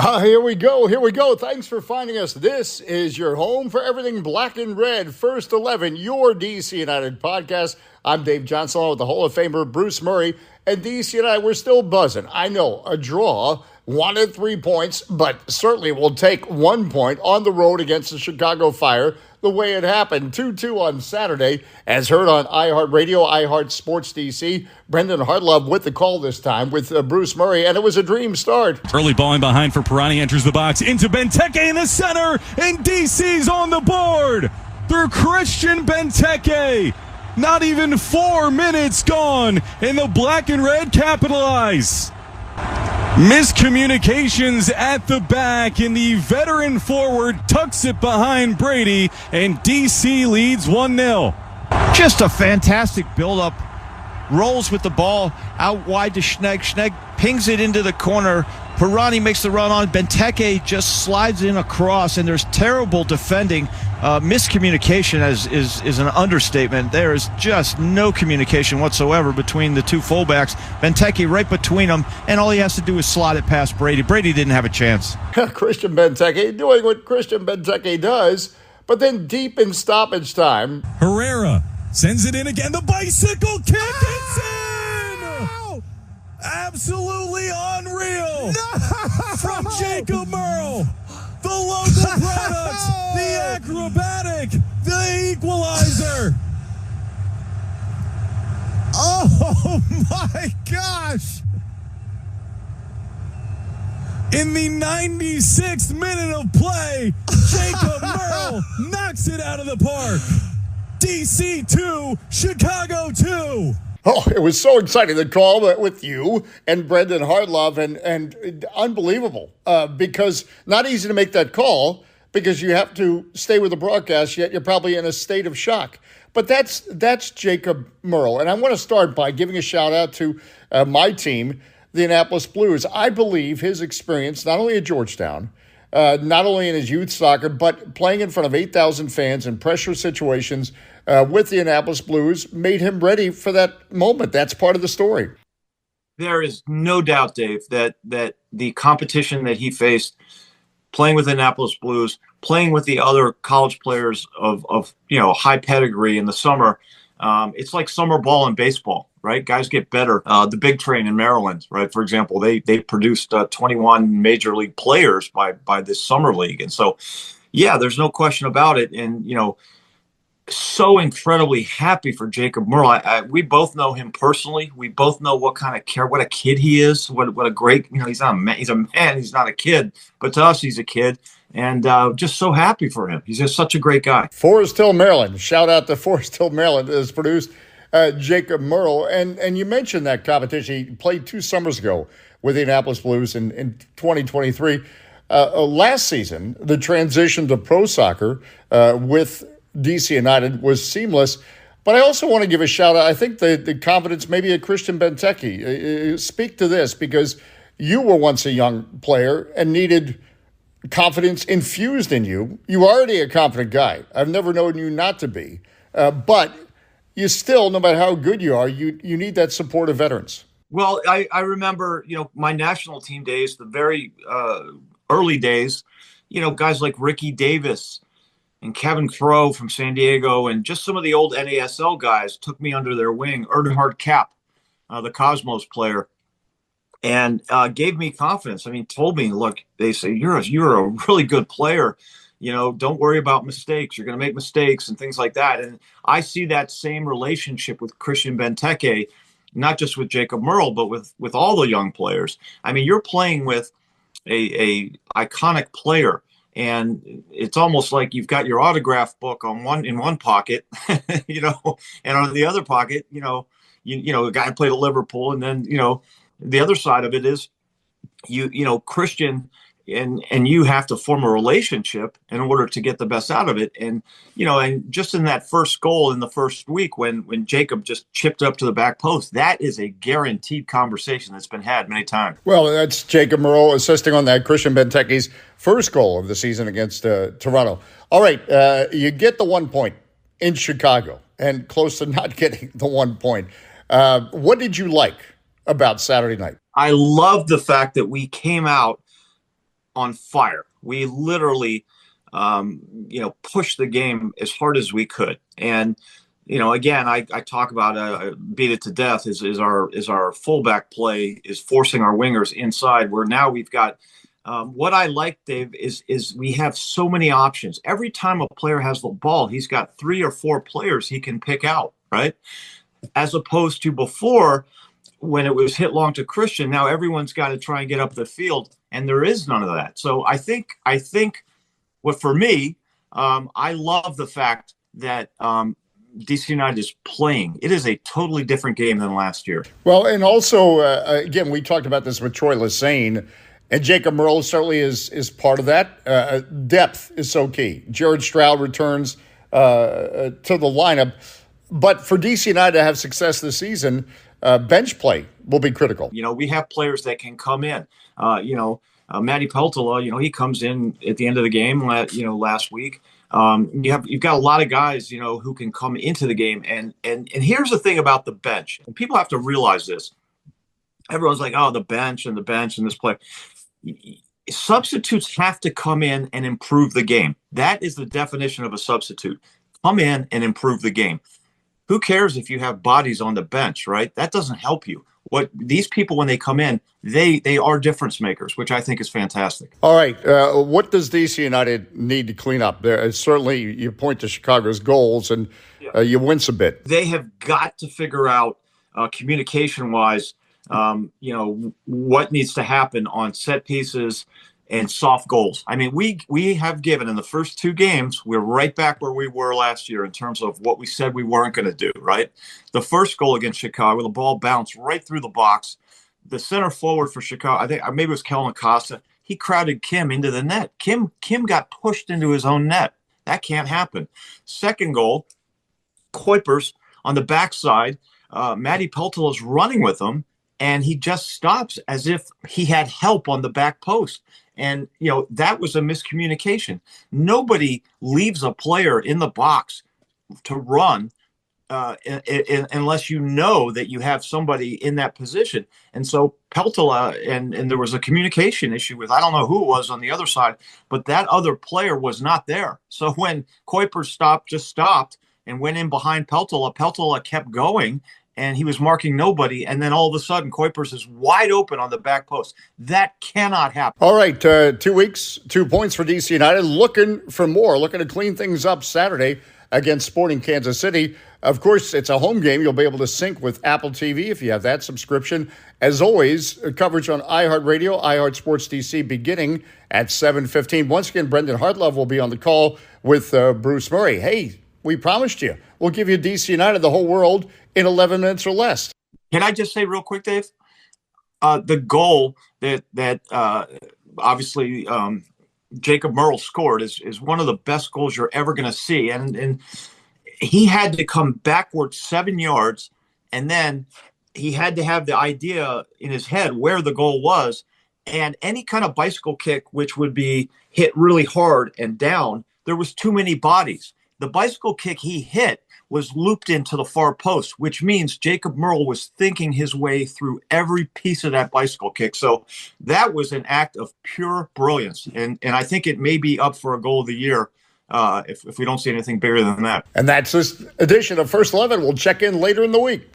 Here we go. Here we go. Thanks for finding us. This is your home for everything black and red. First 11, your DC United podcast. I'm Dave Johnson along with the Hall of Famer Bruce Murray. And DC United, we're still buzzing. I know, a draw, wanted 3 points, but certainly will take 1 point on the road against the Chicago Fire the way it happened. 2-2 on Saturday, as heard on iHeartRadio, iHeart Sports DC. Brendan Hartlove with the call this time with Bruce Murray, and it was a dream start. Early ball in behind for Pirani, enters the box into Benteke in the center, and DC's on the board through Christian Benteke. Not even 4 minutes gone, and the black and red capitalize. Miscommunications at the back, and the veteran forward tucks it behind Brady, and DC leads 1-0. Just a fantastic build-up. Rolls with the ball out wide to Schnegg. Schnegg pings it into the corner. Pirani makes the run on. Benteke just slides in across, and there's terrible defending. Miscommunication is an understatement. There is just no communication whatsoever between the two fullbacks. Benteke right between them, and all he has to do is slot it past Brady. Brady didn't have a chance. Christian Benteke doing what Christian Benteke does, but then deep in stoppage time, Herrera sends it in again. The bicycle kick. It's in! Absolutely unreal. From Jacob Merle. The local product. The acrobatic. The equalizer. Oh my gosh. In the 96th minute of play, Jacob Merle knocks it out of the park. DC 2, Chicago 2. oh, it was so exciting, the call with you and Brendan Hartlove, and unbelievable because not easy to make that call because you have to stay with the broadcast, yet you're probably in a state of shock. But that's Jacob Merle. And I want to start by giving a shout out to my team, the Annapolis Blues. I believe his experience, not only at Georgetown, not only in his youth soccer, but playing in front of 8,000 fans in pressure situations with the Annapolis Blues made him ready for that moment. That's part of the story. There is no doubt, Dave, that the competition that he faced playing with the Annapolis Blues, playing with the other college players of high pedigree in the summer, it's like summer ball in baseball, right? Guys get better. The Big Train in Maryland, right? For example, they produced 21 major league players by this summer league. And so, yeah, there's no question about it. And, so incredibly happy for Jacob Merle. We both know him personally. We both know what a kid he is. What a great, he's not a man. He's a man. He's not a kid. But to us, he's a kid. And just so happy for him. He's just such a great guy. Forest Hill, Maryland. Shout out to Forest Hill, Maryland, that has produced Jacob Merle. And you mentioned that competition. He played 2 summers ago with the Annapolis Blues in 2023. Last season, the transition to pro soccer with DC United was seamless. But I also want to give a shout out. I think the confidence maybe at Christian Benteke. Speak to this because you were once a young player and needed confidence infused in you. You're already a confident guy. I've never known you not to be. But you still, no matter how good you are, you need that support of veterans. Well, I remember, my national team days, the very early days, guys like Ricky Davis and Kevin Crow from San Diego, and just some of the old NASL guys took me under their wing. Ernhard Kapp, the Cosmos player, and gave me confidence. I mean, told me, look, they say, you're a really good player. Don't worry about mistakes. You're going to make mistakes and things like that. And I see that same relationship with Christian Benteke, not just with Jacob Merle, but with all the young players. I mean, you're playing with a iconic player. And it's almost like you've got your autograph book in one pocket, and on the other pocket, a guy played at Liverpool, and then the other side of it is Christian and you have to form a relationship in order to get the best out of it. And and just in that first goal in the first week when Jacob just chipped up to the back post, that is a guaranteed conversation that's been had many times. Well, that's Jacob Merle assisting on that Christian Benteke's first goal of the season against Toronto. All right, you get the 1 point in Chicago and close to not getting the 1 point. What did you like about Saturday night? I love the fact that we came out on fire. We literally, pushed the game as hard as we could. And, again, I talk about beat it to death is our fullback play is forcing our wingers inside, where now we've got what I like, Dave, is we have so many options. Every time a player has the ball, he's got 3 or 4 players he can pick out, right? As opposed to before, when it was hit long to Christian, now everyone's got to try and get up the field, and there is none of that. So I think what for me, I love the fact that DC United is playing. It is a totally different game than last year. Well, and also, again, we talked about this with Troy Lesane, and Jacob Merle certainly is part of that. Depth is so key. Jared Stroud returns to the lineup. But for DC United to have success this season, bench play will be critical. We have players that can come in. Matty Peltola, he comes in at the end of the game, last week. You've got a lot of guys, who can come into the game. And here's the thing about the bench. And people have to realize this. Everyone's like, oh, the bench and this play. Substitutes have to come in and improve the game. That is the definition of a substitute. Come in and improve the game. Who cares if you have bodies on the bench, right? That doesn't help you. What these people, when they come in, they are difference makers, which I think is fantastic. All right. What does DC United need to clean up? There, certainly, you point to Chicago's goals, and you wince a bit. They have got to figure out communication-wise, what needs to happen on set pieces and soft goals. I mean, we have given in the first 2 games, we're right back where we were last year in terms of what we said we weren't going to do, right? The first goal against Chicago, the ball bounced right through the box. The center forward for Chicago, I think maybe it was Kellen Acosta, he crowded Kim into the net. Kim got pushed into his own net. That can't happen. Second goal, Kuipers on the backside, Matty Peltola is running with him, and he just stops as if he had help on the back post. And, that was a miscommunication. Nobody leaves a player in the box to run unless you know that you have somebody in that position. And so Peltola, and there was a communication issue with, I don't know who it was on the other side, but that other player was not there. So when Kuipers stopped and went in behind Peltola kept going, and he was marking nobody, and then all of a sudden, Kuipers is wide open on the back post. That cannot happen. All right, 2 weeks, 2 points for DC United. Looking for more, looking to clean things up Saturday against Sporting Kansas City. Of course, it's a home game. You'll be able to sync with Apple TV if you have that subscription. As always, coverage on iHeartRadio, iHeart Sports DC, beginning at 7:15. Once again, Brendan Hartlove will be on the call with Bruce Murray. Hey, we promised you. We'll give you DC United, the whole world, in 11 minutes or less. Can I just say real quick, Dave? The goal that obviously Jacob Merle scored is one of the best goals you're ever going to see. And he had to come backwards 7 yards, and then he had to have the idea in his head where the goal was. And any kind of bicycle kick, which would be hit really hard and down, there was too many bodies. The bicycle kick he hit was looped into the far post, which means Jacob Merle was thinking his way through every piece of that bicycle kick. So that was an act of pure brilliance. And I think it may be up for a goal of the year if we don't see anything bigger than that. And that's this edition of First 11. We'll check in later in the week.